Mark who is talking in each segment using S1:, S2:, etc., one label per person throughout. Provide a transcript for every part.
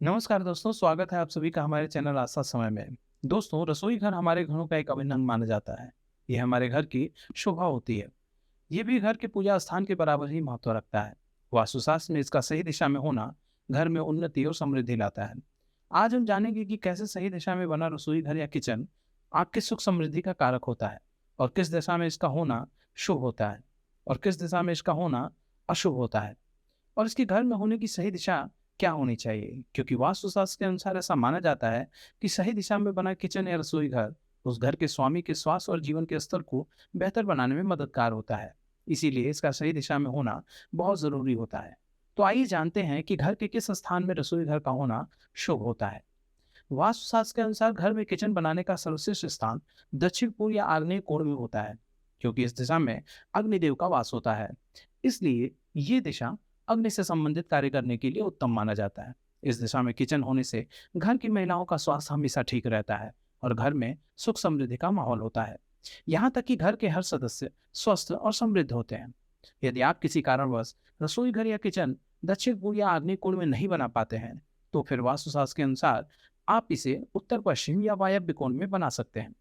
S1: नमस्कार दोस्तों, स्वागत है आप सभी का हमारे चैनल आस्था समय में। दोस्तों, रसोई घर हमारे घरों का एक अभिन्न अंग माना जाता है। ये हमारे घर की शोभा होती है। ये भी घर के पूजा स्थान के बराबर ही महत्व रखता है। वास्तुशास्त्र में इसका सही दिशा में होना घर में उन्नति और समृद्धि लाता है। आज हम जानेंगे कि कैसे सही दिशा में बना रसोई घर या किचन आपकी सुख समृद्धि का कारक होता है, और किस दिशा में इसका होना शुभ होता है, और किस दिशा में इसका होना अशुभ होता है, और इसके घर में होने की सही दिशा क्या होनी चाहिए। क्योंकि वास्तुशास्त्र के अनुसार ऐसा माना जाता है कि सही दिशा में बना किचन या रसोई घर उस घर के स्वामी के स्वास्थ्य और जीवन के स्तर को बेहतर बनाने में मददगार होता है। इसीलिए इसका सही दिशा में होना बहुत जरूरी होता है। तो आइए जानते हैं कि घर के किस स्थान में रसोई घर का होना शुभ होता है। वास्तुशास्त्र के अनुसार घर में किचन बनाने का सर्वश्रेष्ठ स्थान दक्षिण पूर्व या आग्नेय कोण में होता है, क्योंकि इस दिशा में अग्निदेव का वास होता है। इसलिए ये दिशा अग्नि से संबंधित कार्य करने के लिए उत्तम माना जाता है। इस दिशा में किचन होने से घर की महिलाओं का स्वास्थ्य हमेशा ठीक रहता है और घर में सुख समृद्धि का माहौल होता है। यहाँ तक कि घर के हर सदस्य स्वस्थ और समृद्ध होते हैं। यदि आप किसी कारणवश रसोई घर या किचन दक्षिण पूर्व या आग्नेय कोण में नहीं बना पाते हैं, तो फिर वास्तुशास्त्र के अनुसार आप इसे उत्तर पश्चिम या वायव्य कोण में बना सकते हैं,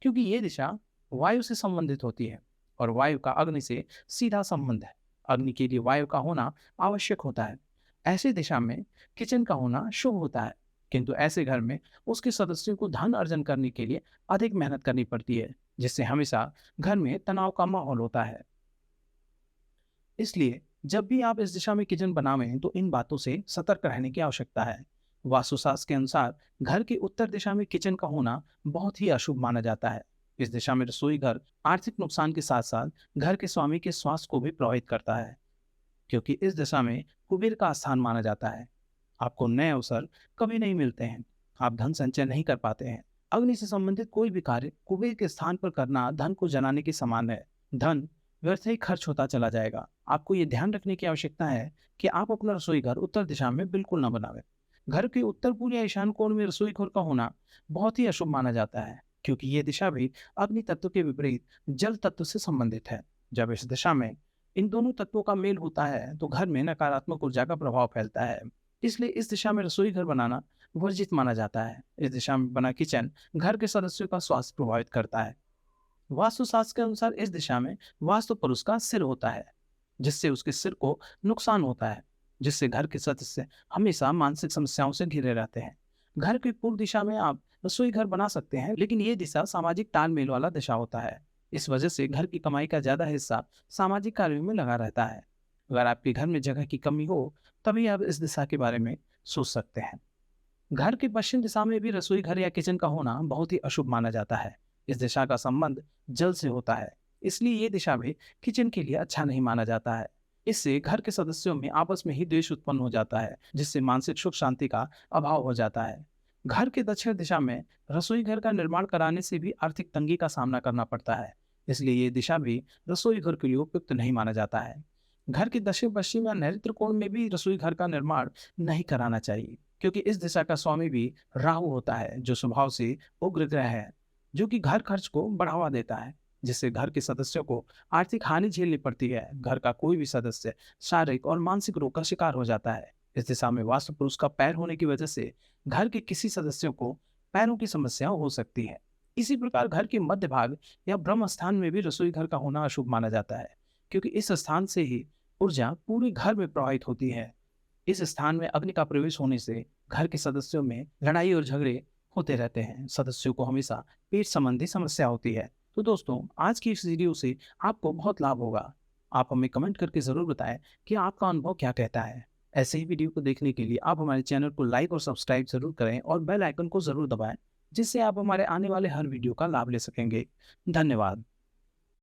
S1: क्योंकि ये दिशा वायु से संबंधित होती है और वायु का अग्नि से सीधा संबंध है। अग्नि के लिए वायु का होना आवश्यक होता है। ऐसी दिशा में किचन का होना शुभ होता है, किंतु ऐसे घर में उसके सदस्यों को धन अर्जन करने के लिए अधिक मेहनत करनी पड़ती है, जिससे हमेशा घर में तनाव का माहौल होता है। इसलिए जब भी आप इस दिशा में किचन बनावें तो इन बातों से सतर्क रहने की आवश्यकता है। वास्तुशास्त्र के अनुसार घर की उत्तर दिशा में किचन का होना बहुत ही अशुभ माना जाता है। इस दिशा में रसोई घर आर्थिक नुकसान के साथ साथ घर के स्वामी के स्वास्थ्य को भी प्रभावित करता है, क्योंकि इस दिशा में कुबेर का स्थान माना जाता है। आपको नए अवसर कभी नहीं मिलते हैं, आप धन संचय नहीं कर पाते हैं। अग्नि से संबंधित कोई भी कार्य कुबेर के स्थान पर करना धन को जलाने के समान है। धन व्यर्थ ही खर्च होता चला जाएगा। आपको ये ध्यान रखने की आवश्यकता है कि आप अपना रसोई घर उत्तर दिशा में बिल्कुल न बनावें। घर के उत्तर पूर्व या ईशान कोण में रसोई घर का होना बहुत ही अशुभ माना जाता है, क्योंकि ये दिशा भी अग्नि तत्व के विपरीत जल तत्व से संबंधित है। जब इस दिशा में इन दोनों तत्वों का मेल होता है तो घर में नकारात्मक ऊर्जा का प्रभाव फैलता है। इसलिए इस दिशा में रसोई घर बनाना वर्जित माना जाता है। इस दिशा में बना किचन घर के सदस्यों का स्वास्थ्य प्रभावित करता है। वास्तुशास्त्र के अनुसार इस दिशा में वास्तु पुरुष का सिर होता है, जिससे उसके सिर को नुकसान होता है, जिससे घर के सदस्य हमेशा मानसिक समस्याओं से घिरे रहते हैं। घर की पूर्व दिशा में आप रसोई घर बना सकते हैं, लेकिन ये दिशा सामाजिक तालमेल वाला दिशा होता है। इस वजह से घर की कमाई का ज्यादा हिस्सा सामाजिक कार्यों में लगा रहता है। अगर आपके घर में जगह की कमी हो, तभी आप इस दिशा के बारे में सोच सकते हैं। घर की पश्चिम दिशा में भी रसोई घर या किचन का होना बहुत ही अशुभ माना जाता है। इस दिशा का संबंध जल से होता है, इसलिए ये दिशा भी किचन के लिए अच्छा नहीं माना जाता है। इससे घर के सदस्यों में आपस में ही द्वेष उत्पन्न हो जाता है, जिससे मानसिक सुख शांति का अभाव हो जाता है। घर के दक्षिण दिशा में रसोई घर का निर्माण कराने से भी आर्थिक तंगी का सामना करना पड़ता है, इसलिए ये दिशा भी रसोई घर के लिए उपयुक्त नहीं माना जाता है। घर के दक्षिण पश्चिम या नैऋत्य कोण में भी रसोई घर का निर्माण नहीं कराना चाहिए, क्योंकि इस दिशा का स्वामी भी राहु होता है, जो स्वभाव से उग्र ग्रह है, जो कि घर खर्च को बढ़ावा देता है, जिससे घर के सदस्यों को आर्थिक हानि झेलनी पड़ती है। घर का कोई भी सदस्य शारीरिक और मानसिक रोग का शिकार हो जाता है। इस दिशा में वास्तु पुरुष का पैर होने की वजह से घर के किसी सदस्यों को पैरों की समस्या हो सकती है। इसी प्रकार घर के मध्य भाग या ब्रह्म स्थान में भी रसोई घर का होना अशुभ माना जाता है, क्योंकि इस स्थान से ही ऊर्जा पूरे घर में प्रवाहित होती है। इस स्थान में अग्नि का प्रवेश होने से घर के सदस्यों में लड़ाई और झगड़े होते रहते हैं। सदस्यों को हमेशा पेट संबंधी समस्या होती है। तो दोस्तों, आज की इस वीडियो से आपको बहुत लाभ होगा। आप हमें कमेंट करके ज़रूर बताएं कि आपका अनुभव क्या कहता है। ऐसे ही वीडियो को देखने के लिए आप हमारे चैनल को लाइक और सब्सक्राइब जरूर करें और बेल आइकन को ज़रूर दबाएं, जिससे आप हमारे आने वाले हर वीडियो का लाभ ले सकेंगे। धन्यवाद।